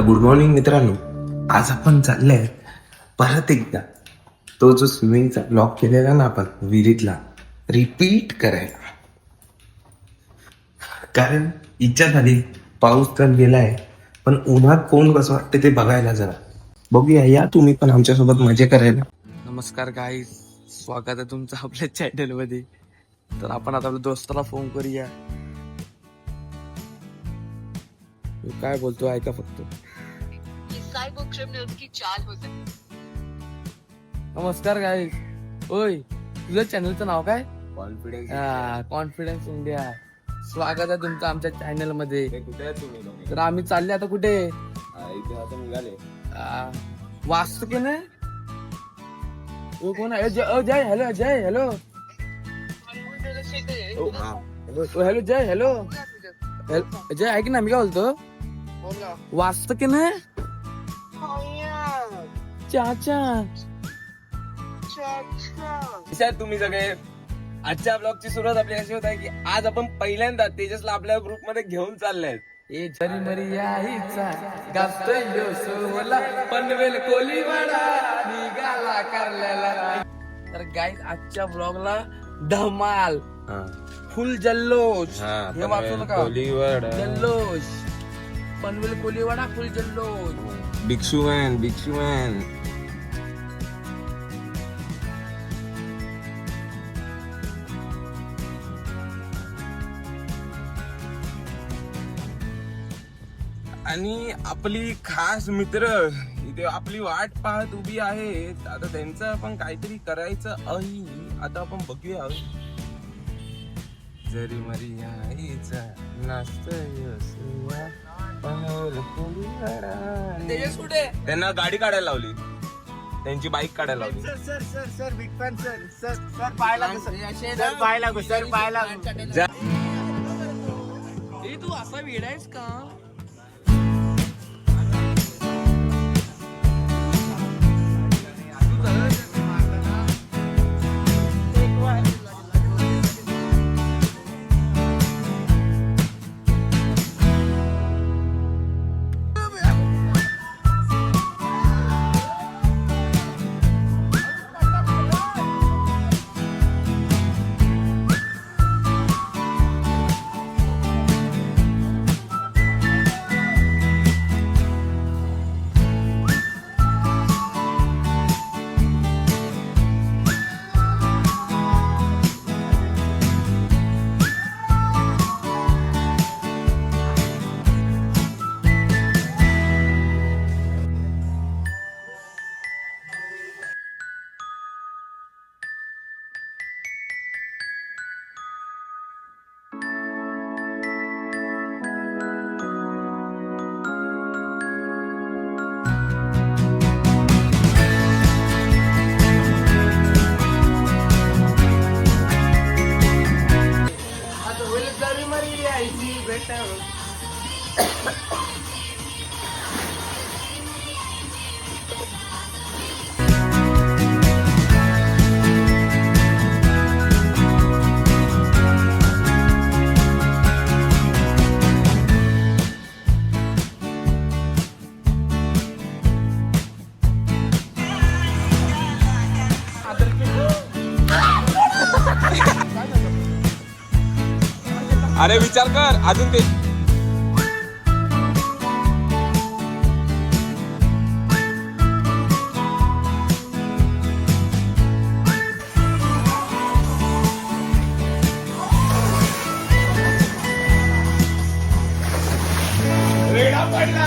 Good morning मित्रांनो. आज आपण चाललंय परत एकदा तो जो स्विमिंगचा ब्लॉग केलेला ना आपण विहिरीतला रिपीट करायला. कारण इच्छा झाली, पाऊस तर गेलाय पण उन्हात कोण कसं वाटतं ते बघायला जरा बघूया. या तुम्ही पण आमच्यासोबत मजे करायला. नमस्कार गाईस, स्वागत आहे तुमचं आपल्या चॅनल मध्ये. तर आपण आता आपल्या दोस्ताला फोन करूया. काय बोलतो ऐका फक्त. नमस्कार गाईस. ओय, तुझ्या चॅनलचं नाव काय? Confidence India. स्वागत आहे तुमचं आमच्या चॅनल मध्ये. कुठे आहे तुम्ही? तर आम्ही चालले आता कुठे? इथे आता निघाले. वाचतो की नाही? कोण आहे? जय हॅलो. जय हॅलो. हॅलो जय हॅलो. जय ऐक ना, मी काय बोलतो, वाचतो की नाही? चाचा तुम्ही सगळे. आजच्या ब्लॉगची सुरुवात आपली अशी होत आहे की आज आपण पहिल्यांदा तेजसला आपल्या ग्रुप मध्ये घेऊन चाललोय. ए झरी मरी याईचा गाजतोय यो सोहला पनवेल कोलीवाडा निघाला करलेला. तर गाईज आजच्या ब्लॉगला धमाल, फुल जल्लोष. हे वाचवलं का? जल्लोष पनवेल कोलीवाडा फुल जल्लोष. भिक्षू मॅन. आणि आपली खास मित्र इथे आपली वाट पाहत उभी आहेत. आता त्यांचं आपण काहीतरी करायचं आहे. आता आपण बघूया. जरी मरी आईचा त्यांना गाडी काढायला लावली, त्यांची बाईक काढायला लावली. सर बिग फॅन सर पाहायला तू असा वेडायस का? अरे विचार कर अजून ते. रेडा पडला.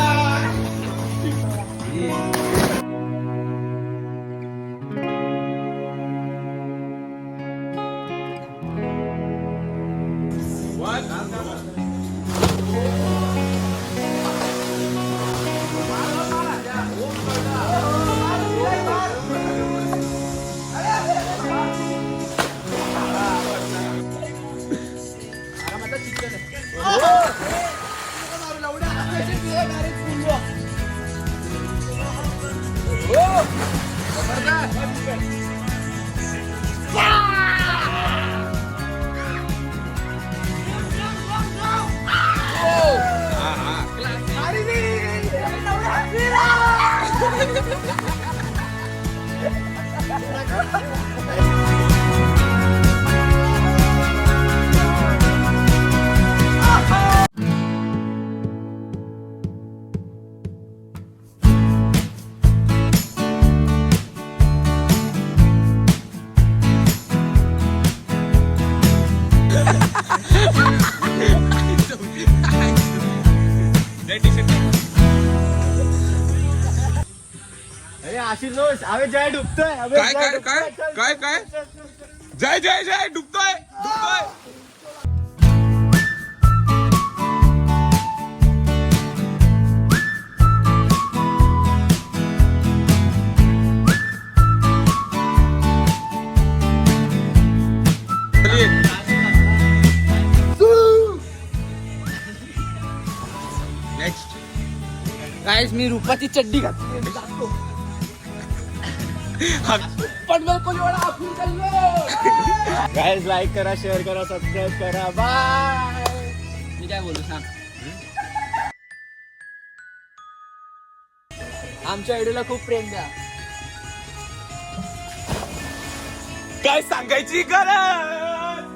अरे आशीर्वाद अबे जय डुबतोय अबे काय जय काय डुबतोय. काय काय काय जय जय जय डुबतोय डुबतोय. गाइस मी रूपाची चड्डी घातली पण कोणी एवढा आपण चाललो. गाइस लाईक करा शेअर करा सबस्क्राईब करा बाय. मी काय बोलू सांग. आमच्या व्हिडिओला खूप प्रेम द्या. काय सांगायची गरज.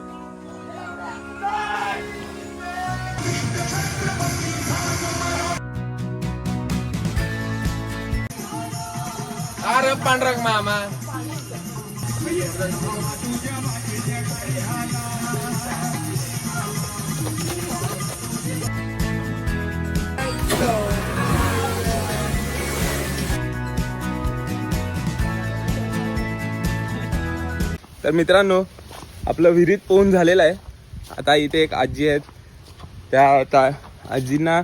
अरे पांढरंग मामा तर मित्रांनो आपलं विहिरीत पोहून झालेलं आहे. आता इथे एक आजी आहेत. त्या आजींना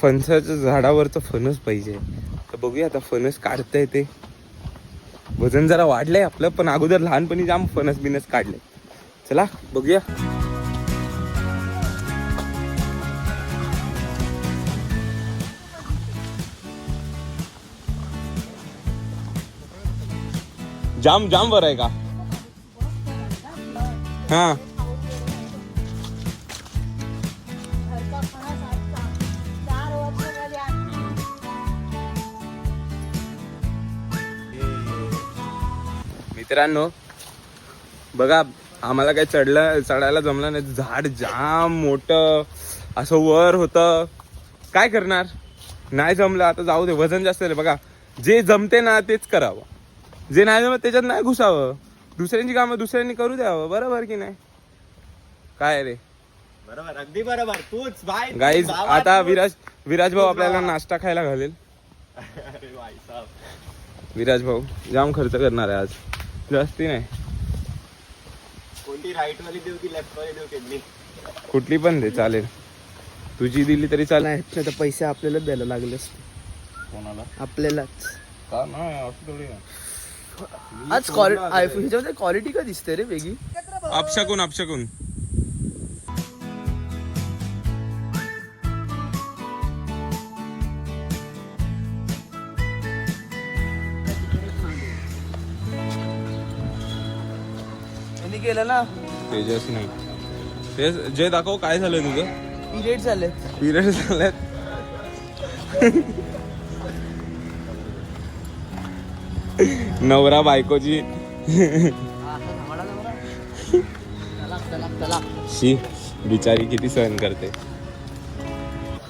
फणसाच्या झाडावरचं फणस पाहिजे. तर बघूया आता फणस काढता येते. वजन जरा वाढलंय आपलं पण अगोदर लहानपणी जाम फणस बिनस काढले. चला बघूया. जाम जाम वर आहे का. हा मित्रांनो बघा आम्हाला काही चढायला जमलं नाही. झाड जाम मोठं असं वर होतं. काय करणार नाही जमलं. आता जाऊ दे वजन जास्त आहे. बघा जे जमते ना तेच करावं. जे नाही जमत त्याच्यात नाही घुसावं. दुसऱ्यांची कामं दुसऱ्यांनी करू द्यावं. बरोबर की नाही. काय रे बरोबर अगदी बरोबर तूच बाय. गाईज आता विराज भाऊ आपल्याला नाश्ता खायला घालेल. अरे भाई साहब विराज भाऊ जाम खर्च करणार आहे आज. जास्ती नाही. कोणती राईट वाली देऊ की लेफ्ट वाली देऊ केली. कुठली पण दे चालेल. तुझी दिली तरी चालेल. नाही तर पैसे आपल्यालाच द्यायला लागले असते. कोणाला आपल्यालाच का नाही असं थोडी आहे. आज ह्याच्यामध्ये क्वालिटी का दिसते रे वेगळी. अपशकून अपशकून त्यांनी केलं ना. तेजस नाही. तेच जे दाखव काय झालंय तुझं. पिरियड झाले. पिरियड झालेत. नवरा बायकोची शी बिचारी किती सहन करते.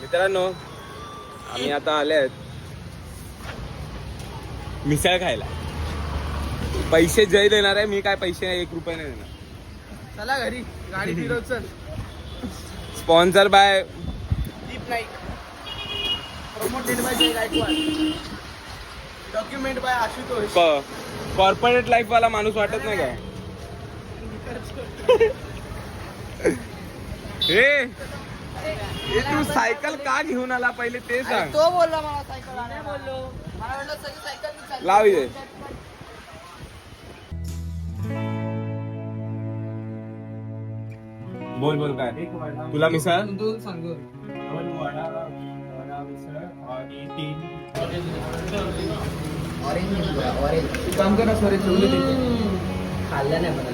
मित्रांनो आम्ही आता आले आहेत मिसळ खायला. पैसे जय देणार आहे. मी काय पैसे नाही 1 रुपया नाही देणार. चला घरी गाडी फिरव चल. Sponsor by Deep Naik. Promoted by Jay Gaikwad. Document by Ashutosh. Corporate life वाला माणूस वाटत नाही का. हे तू सायकल का घेऊन आला पहिले ते सांग. तो बोलला मला सायकल आणायला. बोललो मला वाटलं सगळी सायकल लाव इथे. बोल बोल काय तुला मिसळ. सांगू ऑरेंज काम करा सॉरी ठेवले तिथे. खाल्ल्या नाही मला.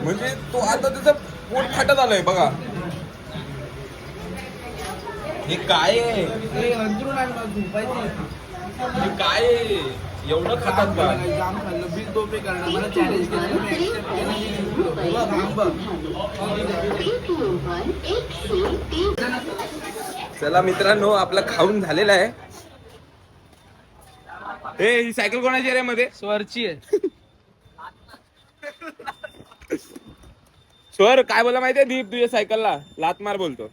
म्हणजे तो आता त्याचं पोट फाटत आलंय बघा. हे काय आहे? हे काय आहे? एवढं खातात का? जाम खाल्लं बिल तो पे करणार मला चॅलेंज केलं मी accept केलं मी जिंकलो. बघ, थांब बघ. चला मित्रांनो आपला खाऊन झालेला आहे. ए ही सायकल कोणाची आहे रे मध्ये? स्वरची आहे. स्वर काय बोला माहितीये दीप तुझ्या सायकलला लात मार बोलतो.